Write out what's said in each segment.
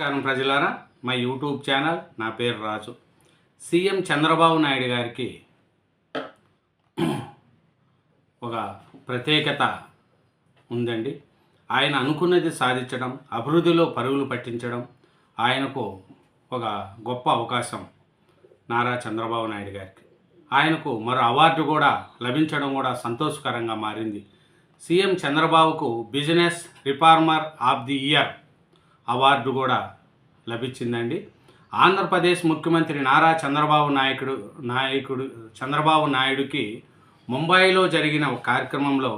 నమస్కారం ప్రజలారా, మా యూట్యూబ్ ఛానల్, నా పేరు రాజు. సీఎం చంద్రబాబు నాయుడు గారికి ఒక ప్రత్యేకత ఉందండి. ఆయన అనుకున్నది సాధించడం, అభివృద్ధిలో పరుగులు పట్టించడం ఆయనకు ఒక గొప్ప అవకాశం. నారా చంద్రబాబు నాయుడు గారికి ఆయనకు మరో అవార్డు కూడా లభించడం కూడా సంతోషకరంగా మారింది. సీఎం చంద్రబాబుకు business reformer of the year award కూడా లభించిందండి. ఆంధ్రప్రదేశ్ ముఖ్యమంత్రి నారా చంద్రబాబు నాయుడుకి ముంబైలో జరిగిన ఒక కార్యక్రమంలో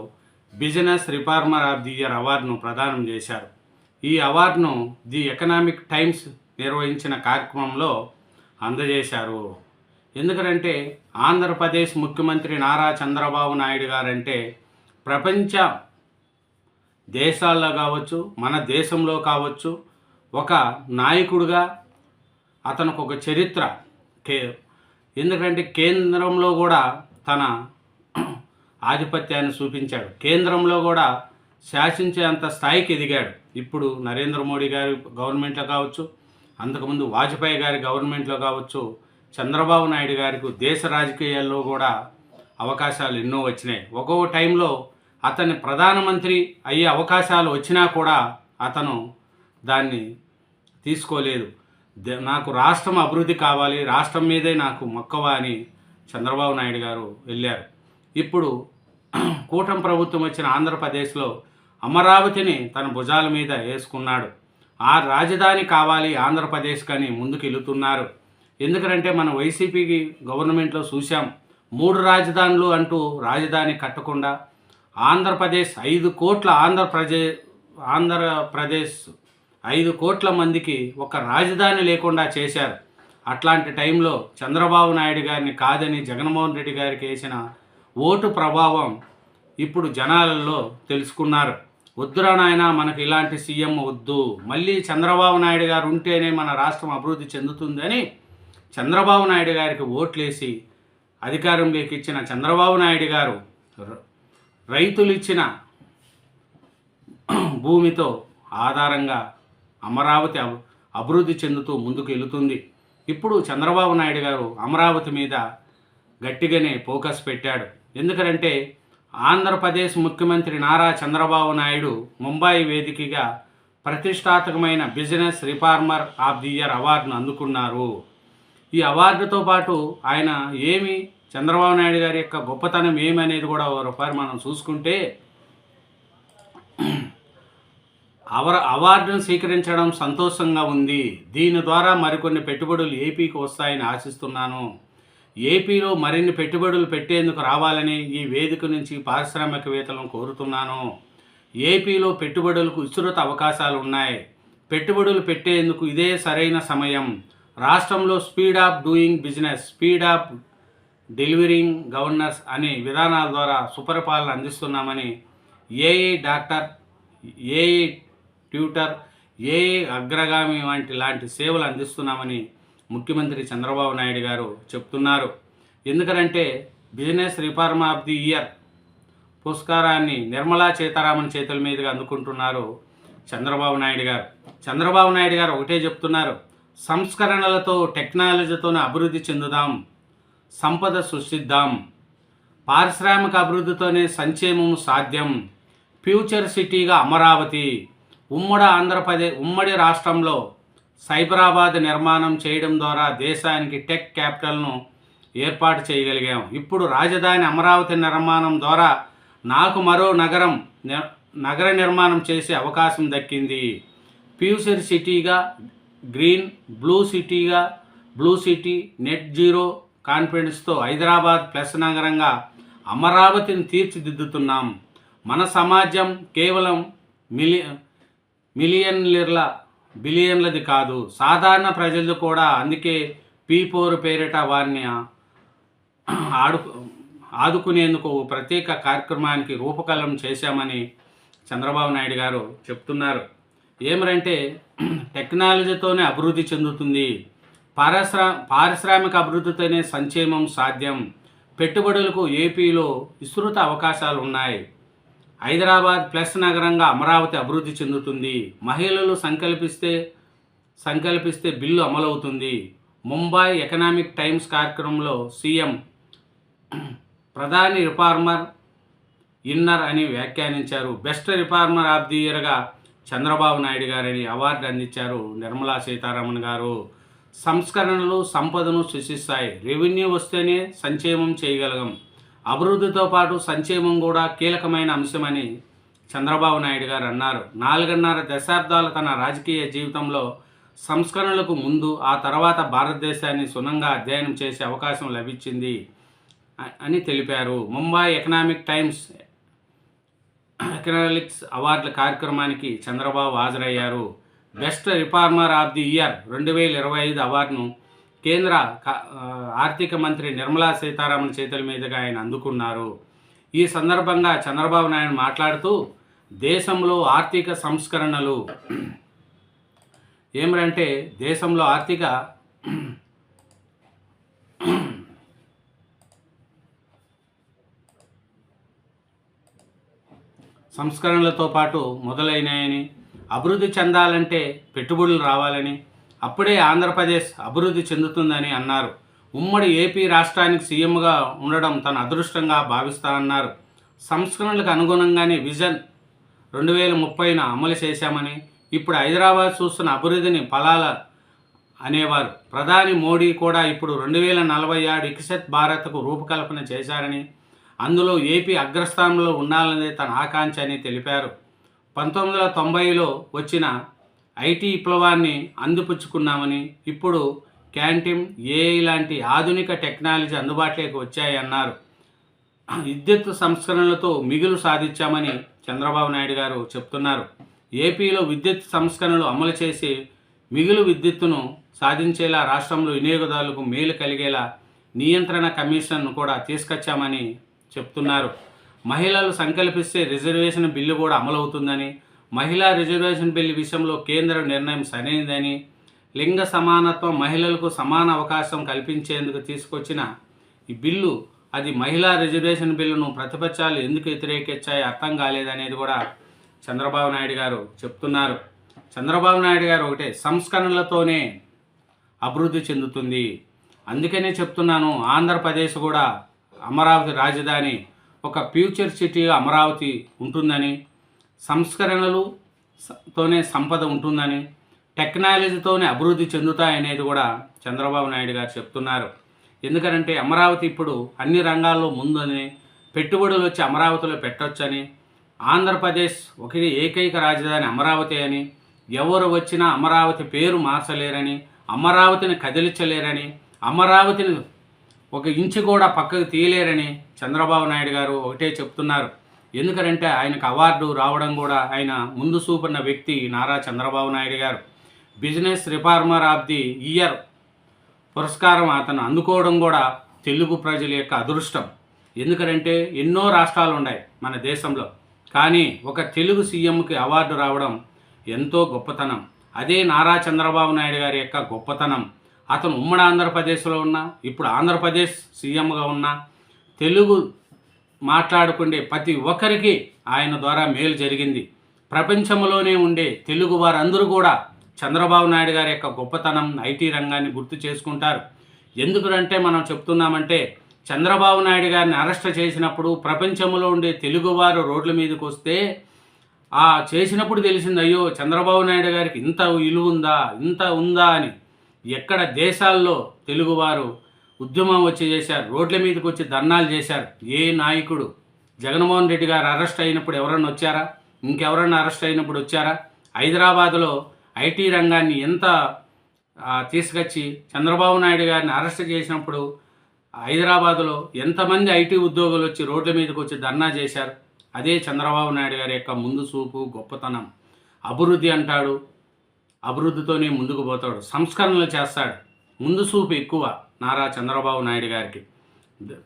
business reformer of the year అవార్డును ప్రదానం చేశారు. ఈ అవార్డును ది ఎకనామిక్ టైమ్స్ నిర్వహించిన కార్యక్రమంలో అందజేశారు. ఎందుకంటే ఆంధ్రప్రదేశ్ ముఖ్యమంత్రి నారా చంద్రబాబు నాయుడు గారంటే ప్రపంచ దేశాల్లో కావచ్చు, మన దేశంలో కావచ్చు, ఒక నాయకుడిగా అతనికి ఒక చరిత్ర. ఎందుకంటే కేంద్రంలో కూడా తన ఆధిపత్యాన్ని చూపించాడు. కేంద్రంలో కూడా శాసించేంత స్థాయికి ఎదిగాడు. ఇప్పుడు నరేంద్ర మోడీ గారి గవర్నమెంట్లో కావచ్చు, అంతకుముందు వాజ్పేయి గారి గవర్నమెంట్లో కావచ్చు, చంద్రబాబు నాయుడు గారికి దేశ రాజకీయాల్లో కూడా అవకాశాలు ఎన్నో వచ్చినాయి. ఒక్కో టైంలో అతని ప్రధానమంత్రి అయ్యే అవకాశాలు వచ్చినా కూడా అతను దాన్ని తీసుకోలేదు. నాకు రాష్ట్రం అభివృద్ధి కావాలి, రాష్ట్రం మీదే నాకు మక్కువ అని చంద్రబాబు నాయుడు గారు వెళ్ళారు. ఇప్పుడు కూటమి ప్రభుత్వం వచ్చిన ఆంధ్రప్రదేశ్లో అమరావతిని తన భుజాల మీద వేసుకున్నాడు. ఆ రాజధాని కావాలి ఆంధ్రప్రదేశ్ కానీ ముందుకు వెళుతున్నారు. ఎందుకంటే మన వైసీపీ గవర్నమెంట్లో చూసాం, 3 రాజధానులు అంటూ రాజధాని కట్టకుండా ఆంధ్రప్రదేశ్ 5 కోట్ల ఆంధ్రప్రదేశ్ 5 కోట్ల మందికి ఒక రాజధాని లేకుండా చేశారు. అట్లాంటి టైంలో చంద్రబాబు నాయుడు గారిని కాదని జగన్మోహన్ రెడ్డి గారికి వేసిన ఓటు ప్రభావం ఇప్పుడు జనాలలో తెలుసుకున్నారు. వద్దురా నాయన, మనకు ఇలాంటి సీఎం వద్దు, మళ్ళీ చంద్రబాబు నాయుడు గారు ఉంటేనే మన రాష్ట్రం అభివృద్ధి చెందుతుందని చంద్రబాబు నాయుడు గారికి ఓట్లేసి అధికారంలోకి ఇచ్చిన చంద్రబాబు నాయుడు గారు రైతులు ఇచ్చిన భూమితో ఆధారంగా అమరావతి అభివృద్ధి చెందుతూ ముందుకు వెళుతుంది. ఇప్పుడు చంద్రబాబు నాయుడు గారు అమరావతి మీద గట్టిగానే ఫోకస్ పెట్టాడు. ఎందుకంటే ఆంధ్రప్రదేశ్ ముఖ్యమంత్రి నారా చంద్రబాబు నాయుడు ముంబై వేదికగా ప్రతిష్టాత్మకమైన business reformer of the year అవార్డును అందుకున్నారు. ఈ అవార్డుతో పాటు ఆయన చంద్రబాబు నాయుడు గారి యొక్క గొప్పతనం ఏమనేది కూడా ఒకసారి మనం చూసుకుంటే, అవార్డును స్వీకరించడం సంతోషంగా ఉంది. దీని ద్వారా మరికొన్ని పెట్టుబడులు ఏపీకి వస్తాయని ఆశిస్తున్నాను. ఏపీలో మరిన్ని పెట్టుబడులు పెట్టేందుకు రావాలని ఈ వేదిక నుంచి పారిశ్రామికవేత్తలను కోరుతున్నాను. ఏపీలో పెట్టుబడులకు విస్తృత అవకాశాలు ఉన్నాయి. పెట్టుబడులు పెట్టేందుకు ఇదే సరైన సమయం. రాష్ట్రంలో speed of doing business, speed of delivering governance అనే విధానాల ద్వారా సుపరిపాలన అందిస్తున్నామని AI doctor, AI tutor, AI అగ్రగామి లాంటి సేవలు అందిస్తున్నామని ముఖ్యమంత్రి చంద్రబాబు నాయుడు గారు చెప్తున్నారు. ఎందుకంటే business reform of the year పురస్కారాన్ని నిర్మలా సీతారామన్ చేతుల మీదుగా అందుకుంటున్నారు చంద్రబాబు నాయుడు గారు. చంద్రబాబు నాయుడు గారు ఒకటే చెప్తున్నారు, సంస్కరణలతో టెక్నాలజీతోనే అభివృద్ధి చెందుదాం, సంపద సృష్టిద్దాం, పారిశ్రామిక అభివృద్ధితోనే సంక్షేమం సాధ్యం, ఫ్యూచర్ సిటీగా అమరావతి, ఉమ్మడి రాష్ట్రంలో సైబరాబాద్ నిర్మాణం చేయడం ద్వారా దేశానికి టెక్ క్యాపిటల్ను ఏర్పాటు చేయగలిగాం. ఇప్పుడు రాజధాని అమరావతి నిర్మాణం ద్వారా నాకు మరో నగర నిర్మాణం చేసే అవకాశం దక్కింది. ఫ్యూచర్ సిటీగా, green blue city, net zero కాన్ఫిడెన్స్తో హైదరాబాద్ ప్లస్ నగరంగా అమరావతిని తీర్చిదిద్దుతున్నాం. మన సమాజం కేవలం బిలియన్లది కాదు, సాధారణ ప్రజలు కూడా. అందుకే P4 పేరిట వారిని ఆదుకునేందుకు ప్రత్యేక కార్యక్రమానికి రూపకల్పన చేశామని చంద్రబాబు నాయుడు గారు చెప్తున్నారు. ఏమంటే టెక్నాలజీతోనే అభివృద్ధి చెందుతుంది, పారిశ్రామిక అభివృద్ధితోనే సంక్షేమం సాధ్యం, పెట్టుబడులకు ఏపీలో విస్తృత అవకాశాలు ఉన్నాయి, హైదరాబాద్ ప్లస్ నగరంగా అమరావతి అభివృద్ధి చెందుతుంది, మహిళలు సంకల్పిస్తే బిల్లు అమలవుతుంది. ముంబై ఎకనామిక్ టైమ్స్ కార్యక్రమంలో సీఎం ప్రధాని రిఫార్మర్ ఇన్నర్ అని వ్యాఖ్యానించారు. బెస్ట్ రిఫార్మర్ ఆఫ్ ది ఇయర్గా చంద్రబాబు నాయుడు గారని అవార్డు అందించారు నిర్మలా సీతారామన్ గారు. సంస్కరణలు సంపదను సృష్టిస్తాయి. రెవెన్యూ వస్తేనే సంక్షేమం చేయగలం. అభివృద్ధితో పాటు సంక్షేమం కూడా కీలకమైన అంశమని చంద్రబాబు నాయుడు గారు అన్నారు. 4.5 దశాబ్దాల తన రాజకీయ జీవితంలో సంస్కరణలకు ముందు ఆ తర్వాత భారతదేశాన్ని సున్నంగా అధ్యయనం చేసే అవకాశం లభించింది అని తెలిపారు. ముంబై ఎకనామిక్ టైమ్స్ ఎకనామిక్స్ అవార్డుల కార్యక్రమానికి చంద్రబాబు హాజరయ్యారు. Best reformer of the year 2025 అవార్డును కేంద్ర ఆర్థిక మంత్రి నిర్మలా సీతారామన్ చేతుల మీదుగా ఆయన అందుకున్నారు. ఈ సందర్భంగా చంద్రబాబు నాయుడు మాట్లాడుతూ దేశంలో ఆర్థిక సంస్కరణలు ఏమిటంటే దేశంలో ఆర్థిక సంస్కరణలతో పాటు మొదలైనాయని, అభివృద్ధి చెందాలంటే పెట్టుబడులు రావాలని, అప్పుడే ఆంధ్రప్రదేశ్ అభివృద్ధి చెందుతుందని అన్నారు. ఉమ్మడి ఏపీ రాష్ట్రానికి సీఎంగా ఉండడం తన అదృష్టంగా భావిస్తానన్నారు. సంస్కరణలకు అనుగుణంగానే విజన్ 2030న అమలు చేశామని, ఇప్పుడు హైదరాబాద్ చూస్తున్న అభివృద్ధిని ఫలాల అనేవారు. ప్రధాని మోడీ కూడా ఇప్పుడు 2047 వికసిత్ భారత్కు రూపకల్పన చేశారని, అందులో ఏపీ అగ్రస్థానంలో ఉండాలనేది తన ఆకాంక్ష అని తెలిపారు. 1990లో వచ్చిన ఐటీ విప్లవాన్ని అందిపుచ్చుకున్నామని, ఇప్పుడు క్వాంటమ్, ఏఐ లాంటి ఆధునిక టెక్నాలజీ అందుబాటులోకి వచ్చాయన్నారు. విద్యుత్ సంస్కరణలతో మిగులు సాధించామని చంద్రబాబు నాయుడు గారు చెప్తున్నారు. ఏపీలో విద్యుత్ సంస్కరణలు అమలు చేసి మిగులు విద్యుత్తును సాధించేలా రాష్ట్రంలో వినియోగదారులకు మేలు కలిగేలా నియంత్రణ కమిషన్ను కూడా తీసుకొచ్చామని చెప్తున్నారు. మహిళలు సంకల్పిస్తే రిజర్వేషన్ బిల్లు కూడా అమలవుతుందని, మహిళా రిజర్వేషన్ బిల్లు విషయంలో కేంద్ర నిర్ణయం సరైనదని, లింగ సమానత్వం, మహిళలకు సమాన అవకాశం కల్పించేందుకు తీసుకొచ్చిన ఈ బిల్లు అది మహిళా రిజర్వేషన్ బిల్లును ప్రతిపక్షాలు ఎందుకు వ్యతిరేకించాయో అర్థం కాలేదనేది కూడా చంద్రబాబు నాయుడు గారు చెప్తున్నారు. చంద్రబాబు నాయుడు గారు ఒకటే, సంస్కరణలతోనే అభివృద్ధి చెందుతుంది. అందుకనే చెప్తున్నాను, ఆంధ్రప్రదేశ్ కూడా అమరావతి రాజధాని ఒక ఫ్యూచర్ సిటీగా అమరావతి ఉంటుందని, సంస్కరణలతోనే సంపద ఉంటుందని, టెక్నాలజీతోనే అభివృద్ధి చెందుతాయనేది కూడా చంద్రబాబు నాయుడు గారు చెప్తున్నారు. ఎందుకంటే అమరావతి ఇప్పుడు అన్ని రంగాల్లో ముందని, పెట్టుబడులు వచ్చి అమరావతిలో పెట్టొచ్చని, ఆంధ్రప్రదేశ్ ఒకటి ఏకైక రాజధాని అమరావతి అని, ఎవరు వచ్చినా అమరావతి పేరు మార్చలేరని, అమరావతిని కదిలించలేరని, అమరావతిని ఒక ఇంచు కూడా పక్కకు తీయలేరని చంద్రబాబు నాయుడు గారు ఒకటే చెప్తున్నారు. ఎందుకంటే ఆయనకు అవార్డు రావడం కూడా ఆయన ముందు చూపున్న వ్యక్తి నారా చంద్రబాబు నాయుడు గారు. Business reformer of the year పురస్కారం అతను అందుకోవడం కూడా తెలుగు ప్రజల యొక్క అదృష్టం. ఎందుకంటే ఎన్నో రాష్ట్రాలు ఉన్నాయి మన దేశంలో, కానీ ఒక తెలుగు సీఎంకి అవార్డు రావడం ఎంతో గొప్పతనం. అదే నారా చంద్రబాబు నాయుడు గారి యొక్క గొప్పతనం. అతను ఉమ్మడి ఆంధ్రప్రదేశ్లో ఉన్న, ఇప్పుడు ఆంధ్రప్రదేశ్ సీఎంగా ఉన్న, తెలుగు మాట్లాడుకునే ప్రతి ఒక్కరికి ఆయన ద్వారా మేలు జరిగింది. ప్రపంచంలోనే ఉండే తెలుగు వారందరూ కూడా చంద్రబాబు నాయుడు గారి యొక్క గొప్పతనం, ఐటీ రంగాన్ని గుర్తు చేసుకుంటారు. ఎందుకంటే మనం చెప్తున్నామంటే చంద్రబాబు నాయుడు గారిని అరెస్ట్ చేసినప్పుడు ప్రపంచంలో ఉండే తెలుగువారు రోడ్ల మీదకి వస్తే ఆ చేసినప్పుడు తెలిసింది, అయ్యో చంద్రబాబు నాయుడు గారికి ఇంత విలువ ఉందా, ఇంత ఉందా అని. ఎక్కడ దేశాల్లో తెలుగువారు ఉద్యమం వచ్చి చేశారు, రోడ్ల మీదకి వచ్చి ధర్నాలు చేశారు. ఏ నాయకుడు, జగన్మోహన్ రెడ్డి గారు అరెస్ట్ అయినప్పుడు ఎవరన్నా వచ్చారా? ఇంకెవరన్నా అరెస్ట్ అయినప్పుడు వచ్చారా? హైదరాబాదులో ఐటీ రంగాన్ని ఎంత తీసుకొచ్చి చంద్రబాబు నాయుడు గారిని అరెస్ట్ చేసినప్పుడు హైదరాబాదులో ఎంతమంది ఐటీ ఉద్యోగులు వచ్చి రోడ్ల మీదకి వచ్చి ధర్నా చేశారు. అదే చంద్రబాబు నాయుడు గారి యొక్క ముందు చూపు, గొప్పతనం. అభివృద్ధి అంటాడు, అభివృద్ధితోనే ముందుకు పోతాడు, సంస్కరణలు చేస్తాడు. ముందు చూపు ఎక్కువ నారా చంద్రబాబు నాయుడు గారికి.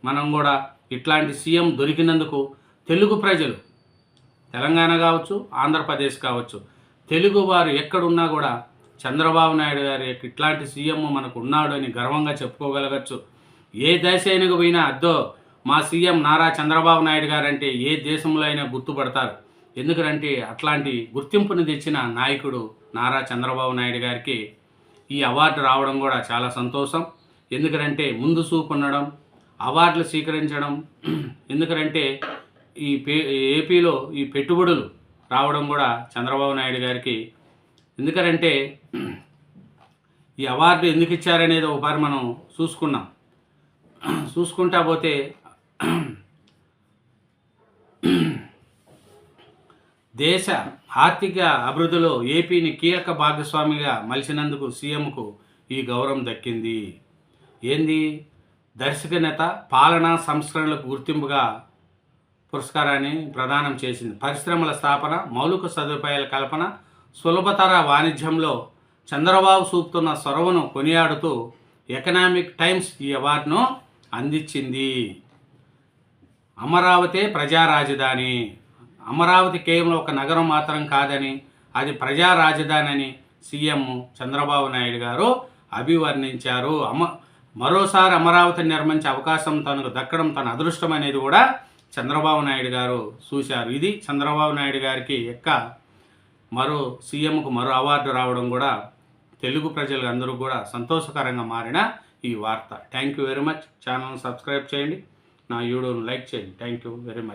మనం కూడా ఇట్లాంటి సీఎం దొరికినందుకు తెలుగు ప్రజలు, తెలంగాణ కావచ్చు, ఆంధ్రప్రదేశ్ కావచ్చు, తెలుగు వారు ఎక్కడున్నా కూడా చంద్రబాబు నాయుడు గారి ఇట్లాంటి సీఎం మనకు ఉన్నాడు అని గర్వంగా చెప్పుకోగలగచ్చు. ఏ దేశానికి పోయినా అద్దో మా సీఎం నారా చంద్రబాబు నాయుడు గారు అంటే ఏ దేశంలో అయినా గుర్తుపడతారు. ఎందుకంటే అట్లాంటి గుర్తింపును తెచ్చిన నాయకుడు నారా చంద్రబాబు నాయుడు గారికి ఈ అవార్డు రావడం కూడా చాలా సంతోషం. ఎందుకంటే ముందు చూపు ఉండడం, అవార్డులు స్వీకరించడం, ఎందుకంటే ఈ ఏపీలో ఈ పెట్టుబడులు రావడం కూడా చంద్రబాబు నాయుడు గారికి, ఎందుకంటే ఈ అవార్డు ఎందుకు ఇచ్చారనేది ఒకసారి మనం చూసుకుంటా పోతే దేశ ఆర్థిక అభివృద్ధిలో ఏపీని కీలక భాగస్వామిగా మలిచినందుకు సీఎంకు ఈ గౌరవం దక్కింది. ఏంది? దర్శకనేత పాలనా సంస్కరణలకు గుర్తింపుగా పురస్కారాన్ని ప్రదానం చేసింది. పరిశ్రమల స్థాపన, మౌలిక సదుపాయాల కల్పన, సులభతర వాణిజ్యంలో చంద్రబాబు చూపుతున్న చొరవను కొనియాడుతూ ఎకనామిక్ టైమ్స్ ఈ అవార్డును అందించింది. అమరావతి ప్రజా రాజధాని, అమరావతి కేవలం ఒక నగరం మాత్రం కాదని, అది ప్రజా రాజధాని అని సీఎం చంద్రబాబు నాయుడు గారు అభివర్ణించారు. మరోసారి అమరావతిని నిర్మించే అవకాశం తనకు దక్కడం తన అదృష్టం అనేది కూడా చంద్రబాబు నాయుడు గారు చూశారు. ఇది చంద్రబాబు నాయుడు గారికి మరో సీఎంకు మరో అవార్డు రావడం కూడా తెలుగు ప్రజలు అందరూ కూడా సంతోషకరంగా మారిన ఈ వార్త. Thank you very much. ఛానల్ని సబ్స్క్రైబ్ చేయండి, నా వీడియోను లైక్ చేయండి. Thank you very much.